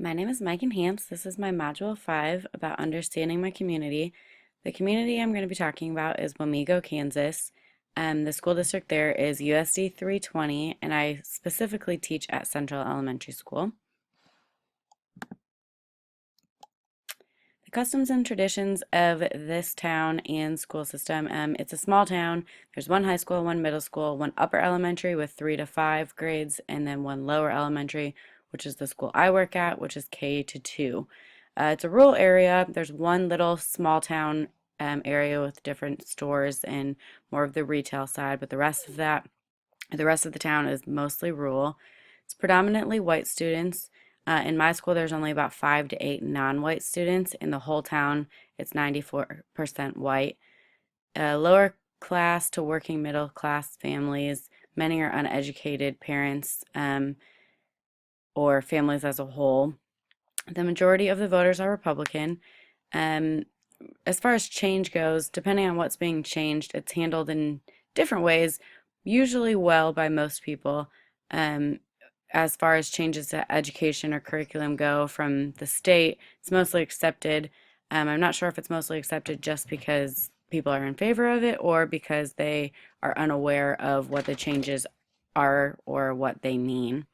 My name is Megan Hance. This is my Module 5 about understanding my community. The community I'm going to be talking about is Wamego, Kansas. The school district there is USD 320, and I specifically teach at Central Elementary School. The customs and traditions of this town and school system. It's a small town. There's one high school, one middle school, one upper elementary with 3 to 5 grades, and then one lower elementary, which is the school I work at, which is K to 2. It's a rural area. There's one little small town area with different stores and more of the retail side, but the rest of the town is mostly rural. It's predominantly white students. In my school, there's only about 5 to 8 non-white students. In the whole town, it's 94% white. Lower class to working middle class families. Many are uneducated parents or families as a whole. The majority of the voters are Republican. Um, as far as change goes, depending on what's being changed, it's handled in different ways, usually well by most people. Um, as far as changes to education or curriculum go from the state, it's mostly accepted. I'm not sure if it's mostly accepted just because people are in favor of it or because they are unaware of what the changes are or what they mean.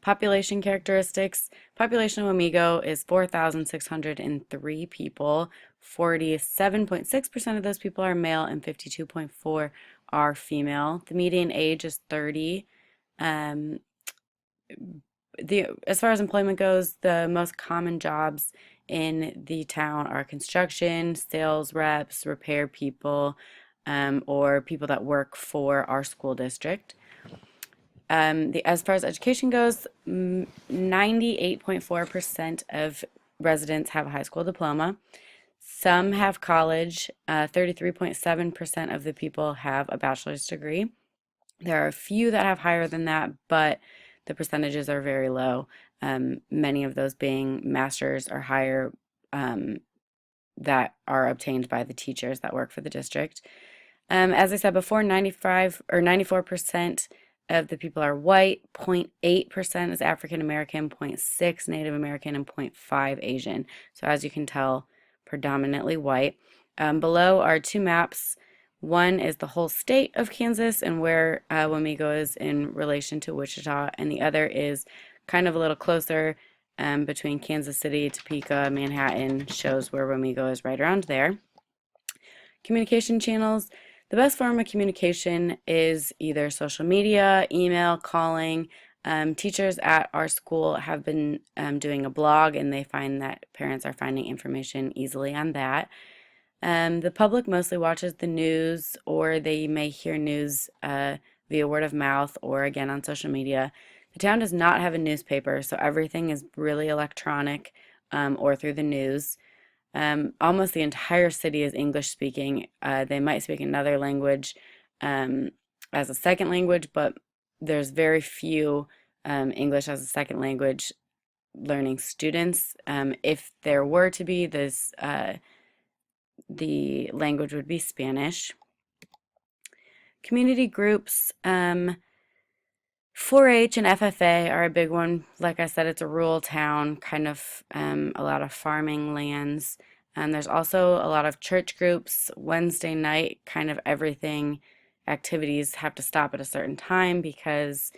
Population characteristics. Population of Wamego is 4,603 people. 47.6% of those people are male and 52.4 are female. The median age is 30. Um, as far as employment goes, the most common jobs in the town are construction, sales reps, repair people, or people that work for our school district. As far as education goes, 98.4% of residents have a high school diploma. Some have college. 33.7% of the people have a bachelor's degree. There are a few that have higher than that, but the percentages are very low. Many of those being masters or higher that are obtained by the teachers that work for the district. As I said before, 95 or 94% of the people are white, 0.8% is African American, 0.6 Native American, and 0.5 Asian. So as you can tell, predominantly white. Below are two maps. One is the whole state of Kansas and where Wamego is in relation to Wichita, and the other is kind of a little closer between Kansas City, Topeka, Manhattan, shows where Wamego is right around there. Communication channels. The best form of communication is either social media, email, calling. Teachers at our school have been doing a blog, and they find that parents are finding information easily on that. The public mostly watches the news, or they may hear news via word of mouth or again on social media. The town does not have a newspaper, so everything is really electronic or through the news. Almost the entire city is English speaking. They might speak another language as a second language, but there's very few English as a second language learning students. If there were to be, the language would be Spanish. Community groups, 4-H and FFA are a big one. Like I said, it's a rural town, kind of a lot of farming lands. There's also a lot of church groups. Wednesday night, kind of everything, activities have to stop at a certain time because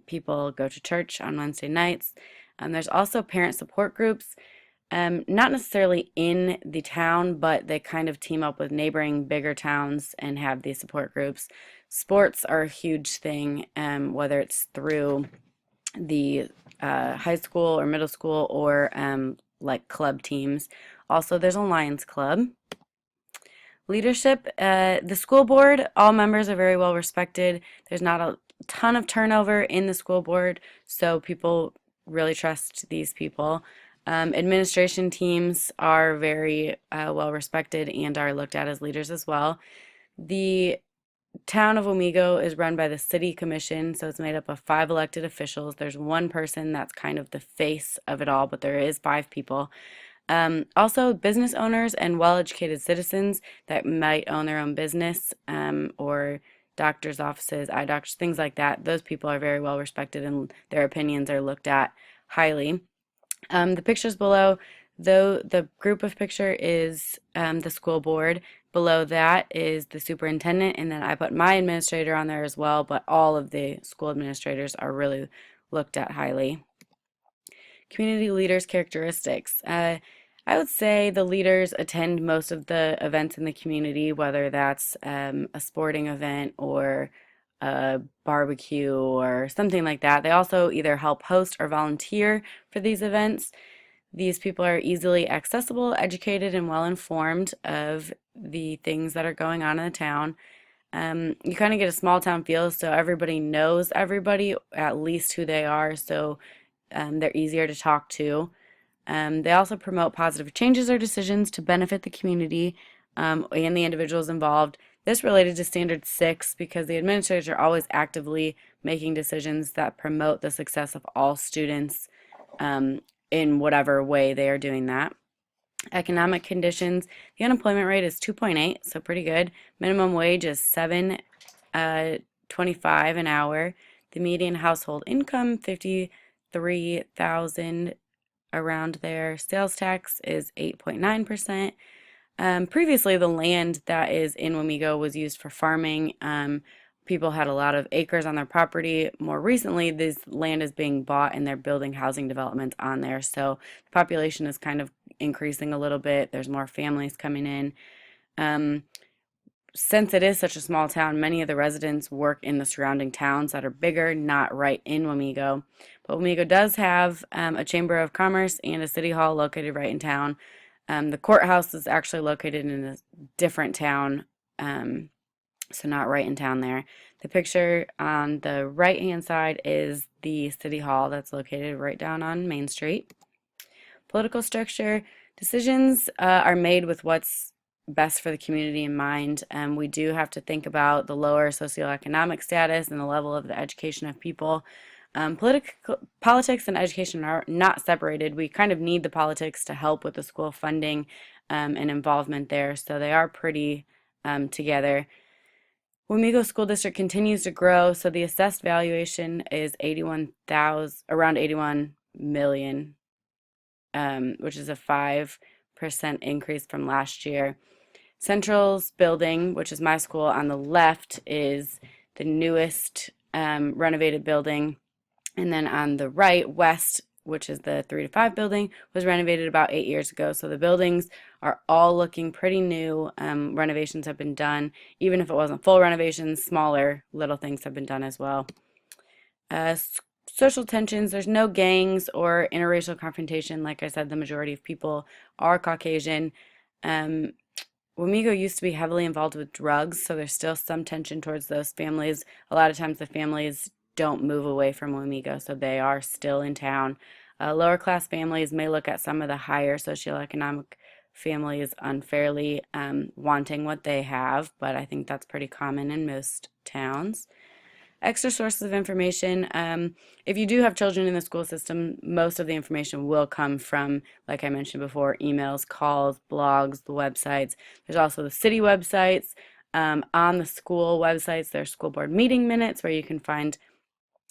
people go to church on Wednesday nights. There's also parent support groups. Not necessarily in the town, but they kind of team up with neighboring bigger towns and have these support groups. Sports are a huge thing, whether it's through the high school or middle school or like club teams. Also, there's a Lions Club. Leadership, the school board, all members are very well respected. There's not a ton of turnover in the school board, so people really trust these people. Administration teams are very well respected and are looked at as leaders as well. The town of Wamego is run by the city commission, so it's made up of 5 elected officials. There's one person that's kind of the face of it all, but there is 5 people. Also, business owners and well-educated citizens that might own their own business or doctor's offices, eye doctors, things like that. Those people are very well respected and their opinions are looked at highly. The pictures below, though the group of picture is the school board. Below that is the superintendent, and then I put my administrator on there as well, but all of the school administrators are really looked at highly. Community leaders' characteristics. I would say the leaders attend most of the events in the community, whether that's a sporting event or a barbecue or something like that. They also either help host or volunteer for these events. These people are easily accessible, educated, and well informed of the things that are going on in the town. You kind of get a small town feel, so everybody knows everybody, at least who they are, so they're easier to talk to. They also promote positive changes or decisions to benefit the community and the individuals involved. This related to Standard 6 because the administrators are always actively making decisions that promote the success of all students in whatever way they are doing that. Economic conditions, the unemployment rate is 2.8, so pretty good. Minimum wage is $7.25 an hour. The median household income, 53,000 around there. Sales tax is 8.9%. Previously, the land that is in Wamego was used for farming. People had a lot of acres on their property. More recently, this land is being bought and they're building housing developments on there. So the population is kind of increasing a little bit. There's more families coming in. Since it is such a small town, many of the residents work in the surrounding towns that are bigger, not right in Wamego. But Wamego does have a Chamber of Commerce and a city hall located right in town. The courthouse is actually located in a different town, so not right in town there. The picture on the right-hand side is the city hall that's located right down on Main Street. Political structure. Decisions are made with what's best for the community in mind. We do have to think about the lower socioeconomic status and the level of the education of people. Politics and education are not separated. We kind of need the politics to help with the school funding and involvement there, so they are pretty together. Wamego School District continues to grow, so the assessed valuation is around 81 million, which is a 5% increase from last year. Central's building, which is my school on the left, is the newest renovated building. And then on the right, West, which is the 3 to 5 building, was renovated about 8 years ago. So the buildings are all looking pretty new. Renovations have been done. Even if it wasn't full renovations, smaller little things have been done as well. Social tensions, there's no gangs or interracial confrontation. Like I said, the majority of people are Caucasian. Wamego used to be heavily involved with drugs, so there's still some tension towards those families. A lot of times the families don't move away from Wamego, so they are still in town. Lower class families may look at some of the higher socioeconomic families unfairly, wanting what they have, but I think that's pretty common in most towns. Extra sources of information. If you do have children in the school system, most of the information will come from, like I mentioned before, emails, calls, blogs, the websites. There's also the city websites. On the school websites, there's school board meeting minutes where you can find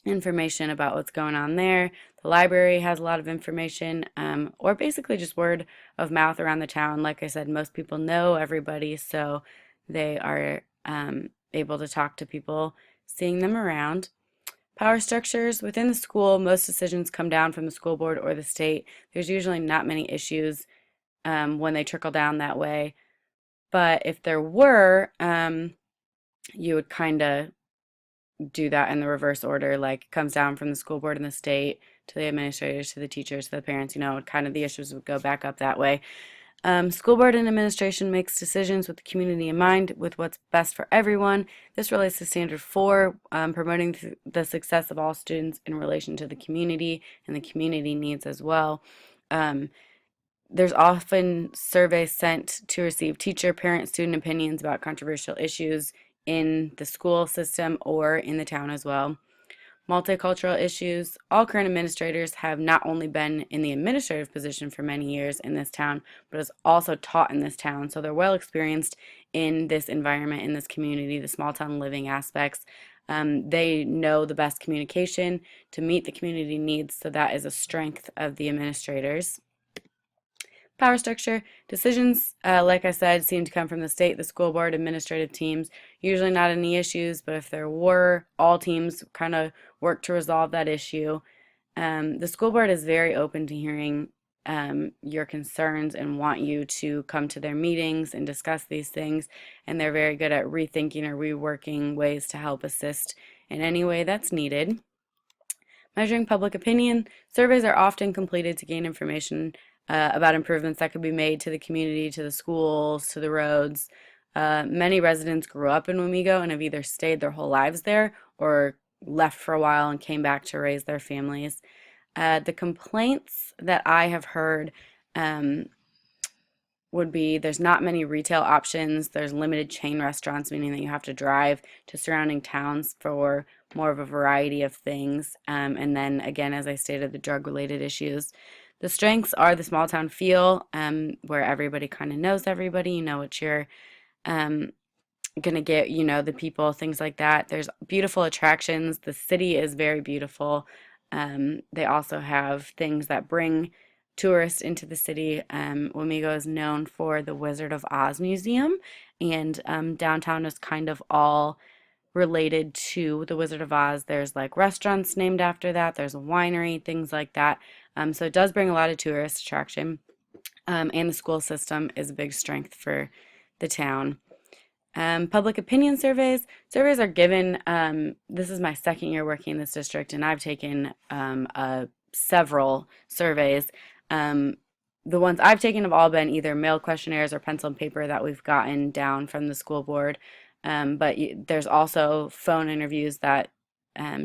information about what's going on there. The library has a lot of information, or basically just word of mouth around the town. Like I said, most people know everybody, so they are able to talk to people, seeing them around. Power structures within the school, most decisions come down from the school board or the state. There's usually not many issues when they trickle down that way. But if there were, you would kind of do that in the reverse order, like it comes down from the school board and the state to the administrators, to the teachers, to the parents, kind of the issues would go back up that way. School board and administration makes decisions with the community in mind, with what's best for everyone. This relates to Standard 4, promoting the success of all students in relation to the community and the community needs as well. There's often surveys sent to receive teacher, parent, student opinions about controversial issues in the school system or in the town as well. Multicultural issues. All current administrators have not only been in the administrative position for many years in this town, but has also taught in this town. So they're well experienced in this environment, in this community, the small town living aspects. They know the best communication to meet the community needs, so that is a strength of the administrators. Power structure. Decisions, like I said, seem to come from the state, the school board, administrative teams. Usually not any issues, but if there were, all teams kind of work to resolve that issue. The school board is very open to hearing your concerns and want you to come to their meetings and discuss these things. And they're very good at rethinking or reworking ways to help assist in any way that's needed. Measuring public opinion. Surveys are often completed to gain information about improvements that could be made to the community, to the schools, to the roads. Many residents grew up in Wamego and have either stayed their whole lives there or left for a while and came back to raise their families. The complaints that I have heard would be there's not many retail options, there's limited chain restaurants, meaning that you have to drive to surrounding towns for more of a variety of things. And then again, as I stated, the drug-related issues. The strengths are the small town feel, where everybody kind of knows everybody. You know what you're gonna get, you know, the people, things like that. There's beautiful attractions. The city is very beautiful. They also have things that bring tourists into the city. Wamego is known for the Wizard of Oz Museum, and downtown is kind of all related to the Wizard of Oz. There's like restaurants named after that. There's a winery, things like that. So it does bring a lot of tourist attraction. And the school system is a big strength for the town. Public opinion surveys. Surveys are given, this is my second year working in this district, and I've taken several surveys. The ones I've taken have all been either mail questionnaires or pencil and paper that we've gotten down from the school board. But there's also phone interviews that,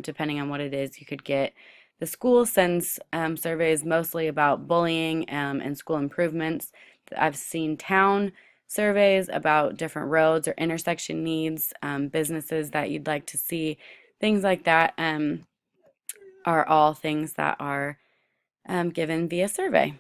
depending on what it is, you could get. The school sends surveys mostly about bullying and school improvements. I've seen town surveys about different roads or intersection needs, businesses that you'd like to see, things like that are all things that are given via survey.